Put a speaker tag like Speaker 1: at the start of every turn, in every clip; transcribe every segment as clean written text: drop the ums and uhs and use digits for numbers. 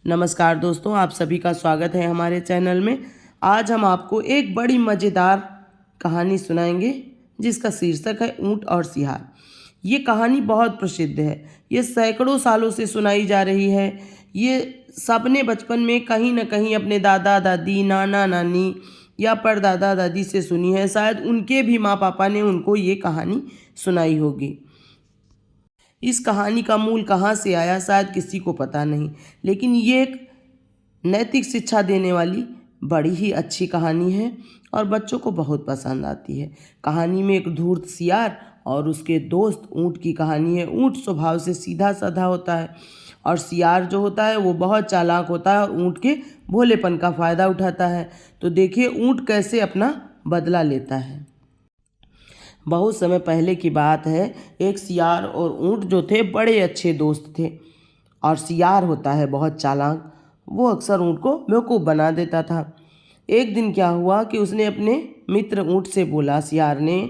Speaker 1: नमस्कार दोस्तों, आप सभी का स्वागत है हमारे चैनल में। आज हम आपको एक बड़ी मज़ेदार कहानी सुनाएंगे जिसका शीर्षक है ऊंट और सियार। ये कहानी बहुत प्रसिद्ध है, ये सैकड़ों सालों से सुनाई जा रही है। ये सबने बचपन में कहीं न कहीं अपने दादा दादी, नाना नानी या परदादा दादी से सुनी है। शायद उनके भी माँ पापा ने उनको ये कहानी सुनाई होगी। इस कहानी का मूल कहाँ से आया शायद किसी को पता नहीं, लेकिन ये एक नैतिक शिक्षा देने वाली बड़ी ही अच्छी कहानी है और बच्चों को बहुत पसंद आती है। कहानी में एक धूर्त सियार और उसके दोस्त ऊँट की कहानी है। ऊँट स्वभाव से सीधा साधा होता है और सियार जो होता है वो बहुत चालाक होता है और ऊँट के भोलेपन का फ़ायदा उठाता है। तो देखिए ऊँट कैसे अपना बदला लेता है। बहुत समय पहले की बात है, एक सियार और ऊँट जो थे बड़े अच्छे दोस्त थे। और सियार होता है बहुत चालाक, वो अक्सर ऊँट को बेवकूफ़ बना देता था। एक दिन क्या हुआ कि उसने अपने मित्र ऊँट से बोला, सियार ने,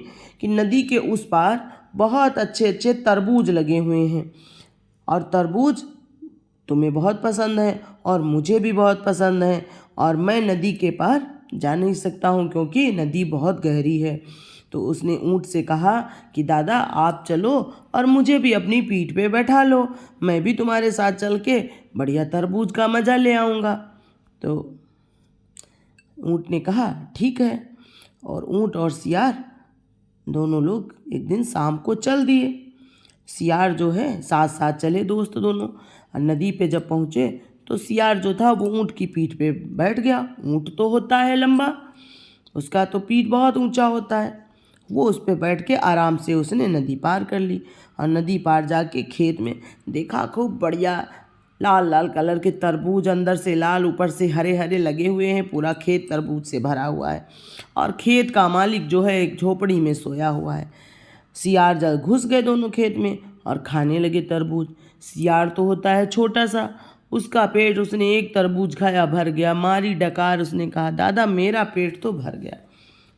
Speaker 1: कि नदी के उस पार बहुत अच्छे अच्छे तरबूज लगे हुए हैं और तरबूज तुम्हें बहुत पसंद है और मुझे भी बहुत पसंद है और मैं नदी के पार जा नहीं सकता हूँ क्योंकि नदी बहुत गहरी है। तो उसने ऊँट से कहा कि दादा आप चलो और मुझे भी अपनी पीठ पे बैठा लो, मैं भी तुम्हारे साथ चल के बढ़िया तरबूज का मज़ा ले आऊँगा। तो ऊँट ने कहा ठीक है, और ऊँट और सियार दोनों लोग एक दिन शाम को चल दिए। सियार जो है साथ साथ चले दोस्त दोनों, और नदी पे जब पहुँचे तो सियार जो था वो ऊँट की पीठ पे बैठ गया। ऊँट तो होता है लंबा, उसका तो पीठ बहुत ऊंचा होता है। वो उस पे बैठ के आराम से उसने नदी पार कर ली और नदी पार जाके खेत में देखा खूब बढ़िया लाल लाल कलर के तरबूज, अंदर से लाल ऊपर से हरे हरे लगे हुए हैं। पूरा खेत तरबूज से भरा हुआ है और खेत का मालिक जो है एक झोपड़ी में सोया हुआ है। सियार जब घुस गए दोनों खेत में और खाने लगे तरबूज। सियार तो होता है छोटा सा, उसका पेट उसने एक तरबूज खाया भर गया। मारी डकार उसने कहा दादा मेरा पेट तो भर गया।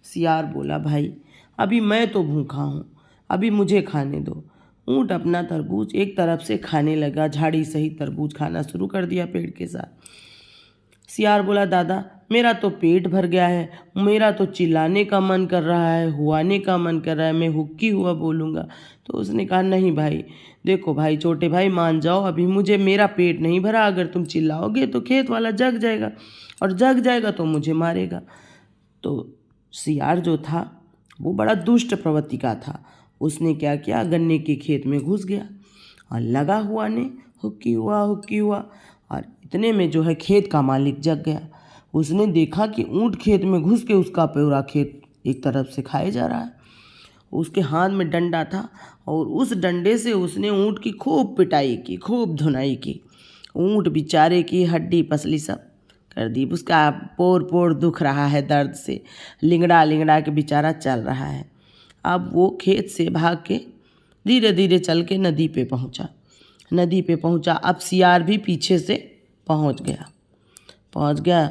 Speaker 1: सियार बोला भाई अभी मैं तो भूखा हूँ, अभी मुझे खाने दो। ऊँट अपना तरबूज एक तरफ से खाने लगा, झाड़ी सहित तरबूज खाना शुरू कर दिया पेट के साथ। सियार बोला दादा मेरा तो पेट भर गया है, मेरा तो चिल्लाने का मन कर रहा है, हुआने का मन कर रहा है, मैं हुक्की हुआ बोलूँगा। तो उसने कहा नहीं भाई, देखो भाई छोटे भाई मान जाओ, अभी मुझे मेरा पेट नहीं भरा, अगर तुम चिल्लाओगे तो खेत वाला जग जाएगा और जग जाएगा तो मुझे मारेगा। तो सियार जो था वो बड़ा दुष्ट प्रवृत्ति का था। उसने क्या किया, गन्ने के खेत में घुस गया और लगा हुआ ने हुक्की हुआ और इतने में जो है खेत का मालिक जग गया। उसने देखा कि ऊँट खेत में घुस के उसका पूरा खेत एक तरफ से खाए जा रहा है। उसके हाथ में डंडा था और उस डंडे से उसने ऊँट की खूब पिटाई की, खूब धुनाई की। ऊँट बेचारे की हड्डी पसली सब कर दी, उसका पोर पोर दुख रहा है दर्द से, लिंगड़ा लिंगड़ा के बेचारा चल रहा है। अब वो खेत से भाग के धीरे धीरे चल के नदी पे पहुंचा। नदी पे पहुंचा, अब सियार भी पीछे से पहुंच गया।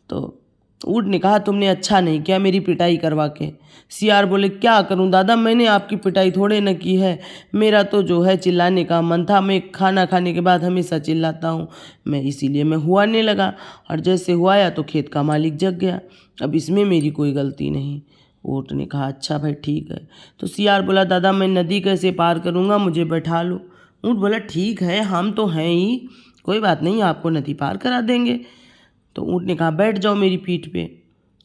Speaker 1: तो ऊँट ने कहा तुमने अच्छा नहीं किया मेरी पिटाई करवा के। सियार बोले क्या करूं दादा, मैंने आपकी पिटाई थोड़े न की है, मेरा तो जो है चिल्लाने का मन था, मैं खाना खाने के बाद हमेशा चिल्लाता हूं, मैं इसीलिए मैं हुआने लगा और जैसे हुआया तो खेत का मालिक जग गया, अब इसमें मेरी कोई गलती नहीं। ऊँट ने कहा अच्छा भाई ठीक है। तो सियार बोला दादा मैं नदी कैसे पार करूँगा, मुझे बैठा लो। ऊँट बोला ठीक है हम तो हैं ही, कोई बात नहीं आपको नदी पार करा देंगे। तो ऊँट ने कहा बैठ जाओ मेरी पीठ पे।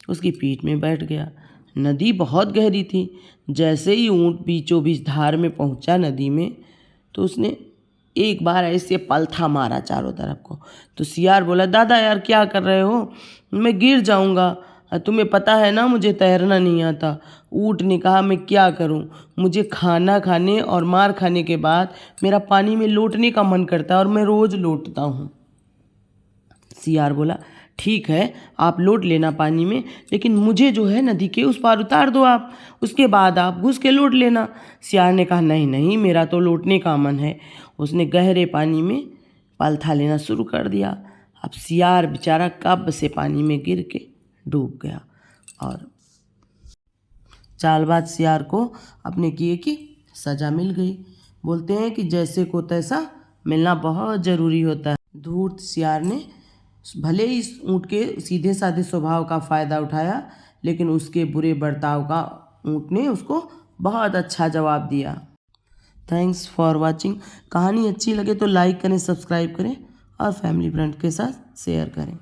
Speaker 1: उसकी पीठ में बैठ गया। नदी बहुत गहरी थी। जैसे ही ऊँट बीचों बीच धार में पहुंचा नदी में, तो उसने एक बार ऐसे पलथा मारा चारों तरफ को। तो सियार बोला दादा यार क्या कर रहे हो, मैं गिर जाऊंगा, तुम्हें पता है ना मुझे तैरना नहीं आता। ऊँट ने कहा मैं क्या करूं, मुझे खाना खाने और मार खाने के बाद मेरा पानी में लौटने का मन करता है और मैं रोज़ लौटता हूँ। सियार बोला ठीक है आप लौट लेना पानी में, लेकिन मुझे जो है नदी के उस पार उतार दो आप, उसके बाद आप घुस के लौट लेना। सियार ने कहा नहीं नहीं मेरा तो लौटने का मन है। उसने गहरे पानी में पलथा लेना शुरू कर दिया। अब सियार बेचारा कब से पानी में गिर के डूब गया और चालबाज सियार को अपने किए की सज़ा मिल गई। बोलते हैं कि जैसे को तैसा मिलना बहुत ज़रूरी होता है। धूर्त सियार ने भले ही इस ऊँट के सीधे साधे स्वभाव का फ़ायदा उठाया, लेकिन उसके बुरे बर्ताव का ऊँट ने उसको बहुत अच्छा जवाब दिया। Thanks for watching. कहानी अच्छी लगे तो लाइक करें, सब्सक्राइब करें और फैमिली फ्रेंड के साथ शेयर करें।